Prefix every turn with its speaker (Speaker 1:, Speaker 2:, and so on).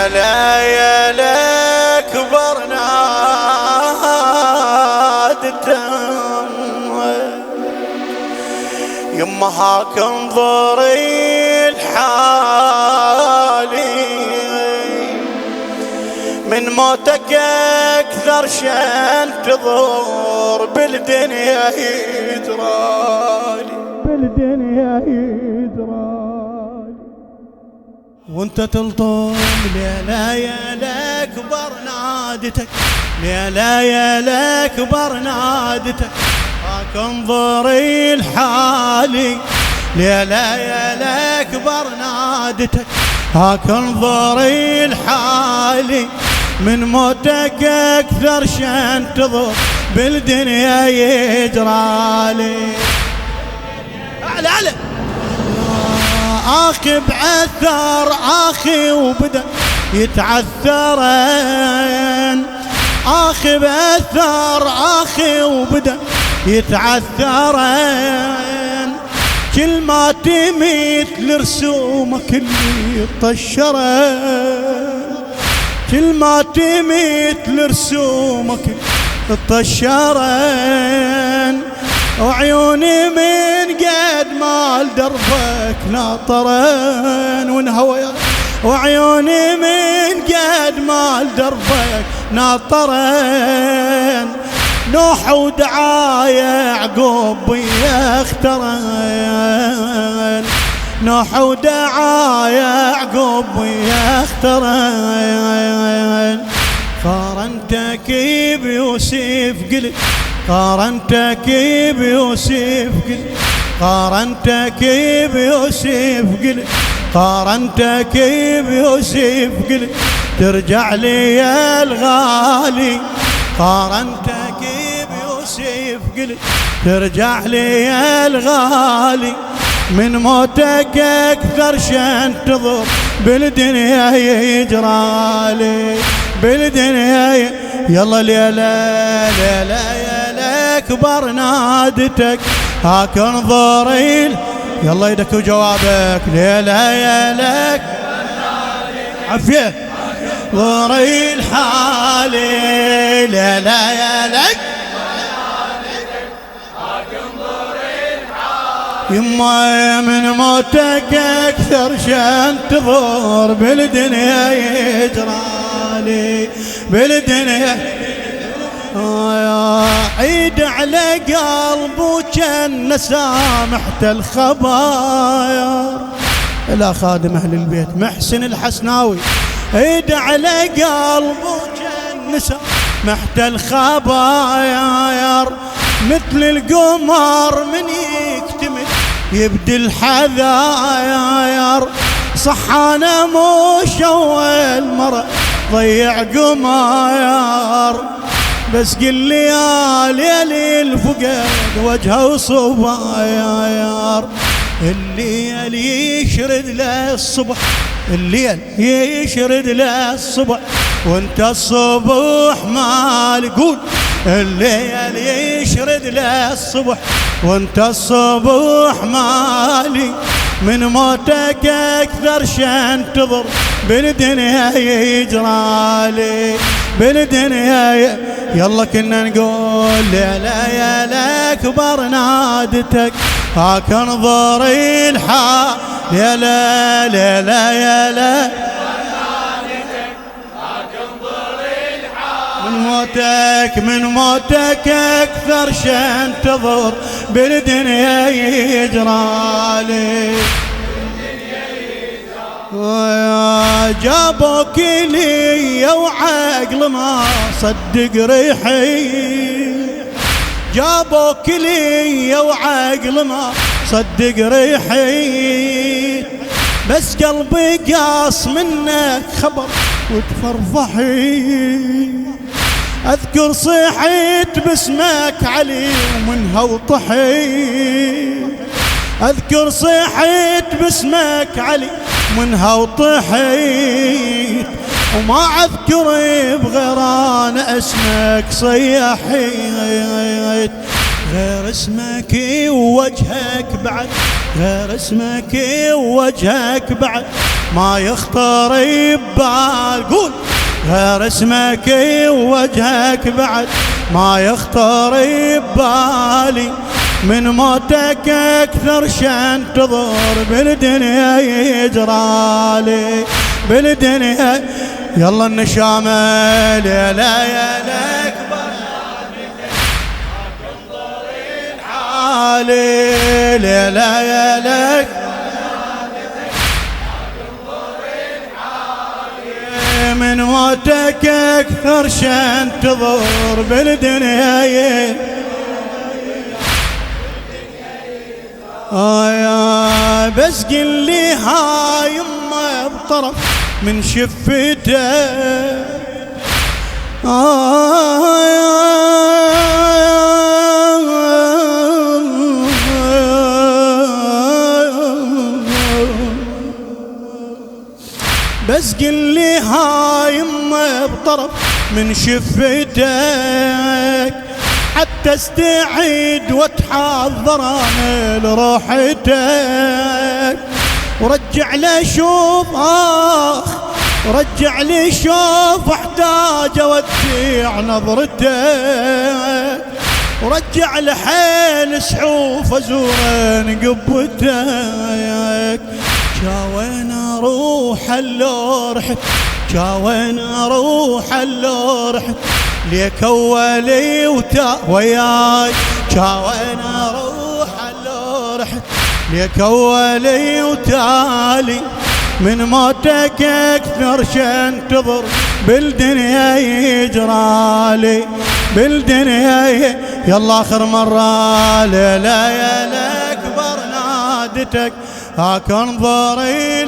Speaker 1: ليالي كبرنا يما هاك انظري الحالي من موتك اكثر شان تضر بالدنيا يجرالي وانت تلطم ليالي كبر نادتك ليالي كبر نادتك هاك انظري الحالي ليالي كبر نادتك هاك انظري الحالي من موتك اكثر شان تضر بالدنيا يجرالي اعلى اعلى اخي بعثر اخي وبدا يتعثرن اخي بعثر اخي وبدا يتعثرن كل ما تميت لرسومك اللي طشرن كل ما تميت لرسومك طشرن وعيوني من قد ما لدربك ناطرن ونهوى وعيوني من قد ما لدربك ناطرن نوح ودعاية يعقوب يخترن نوح ودعاية يعقوب يخترن قارنتك بيوسف قلت قارنتك بيوسف قلت قارنتك بيوسف قلت قارنتك بيوسف قلت ترجع لي يا الغالي قارنتك بيوسف قلت ترجع لي يا الغالي من موتك اكثر شان تضر بالدنيا يجرالي بالدنيا يلا ليلة ليلة يا كبر نادتك هاك انظري يلا يدك وجوابك ليلة يا لك عفيه انظري الحالي ليلة يا لك يما من موتك اكثر شان تضر بالدنيا يجرالي بالدنيا عيد على قلبه كان سامحت الخبايا الى خادم اهل البيت محسن الحسناوي عيد على قلبه كان سامحت الخبايا مثل القمر من يكتمل يبدي الحذاير صح انا مش اول مرة ضيع قماير بس قل لي يا ليل الفقد وجهه وصباير الليل يشرد له الصبح الليل يشرد له الصبح وانت الصبح مالي قول الليل يشرد له الصبح وانت الصبح مالي من موتك اكثر شان تضر بالدنيا يجرالي بالدنيا يلا كنا نقول ليلة يا لأكبر نادتك هاك انظري الحال ليلة ليلة يا لأكبر من موتك اكثر شان تضر بالدنيا يجرالي جابوك لي وعقل ما صدق ريحي جابوك لي وعقل ما صدق ريحي بس قلبي قاص منك خبر وتفرفحي اذكر صيحت باسمك علي ومنها وطحيت اذكر صيحت باسمك علي منها وطحيت وما اذكر بغير انا اسمك صيحيت غير اسمك ووجهك بعد، غير اسمك ووجهك بعد ما يخطر ببال. قول غير اسمك ووجهك بعد ما يخطر ببالي، من موتك اكثر شنتظر بالدنيا يجرالي، بالدنيا. يلا النشامة ليلة يا الأكبر عالي، ليلة يا الأكبر من موتك اكثر شنتظر بالدنيا. بس قل لي هاي يمه بطرف من شفته، بس قل لي هاي يمه بطرف من شفتك، حتى استعيد واتحضر انا لروحتك، ورجع لي شوف رجع لي شوف احتاج اوديع نظرتك، ورجع لحيل سحوف ازور قبتك. شاوين اروح اللو رحت، شاوين اروح اللو رحت ليك اولي وتا وياي، شاوين اروح اللو رحت ليك اولي وتالي، من موتك اكثر شنتظر بالدنيا يجرالي، بالدنيا. يلا اخر مرة ليلة يا الاكبر نادتك هاك انظري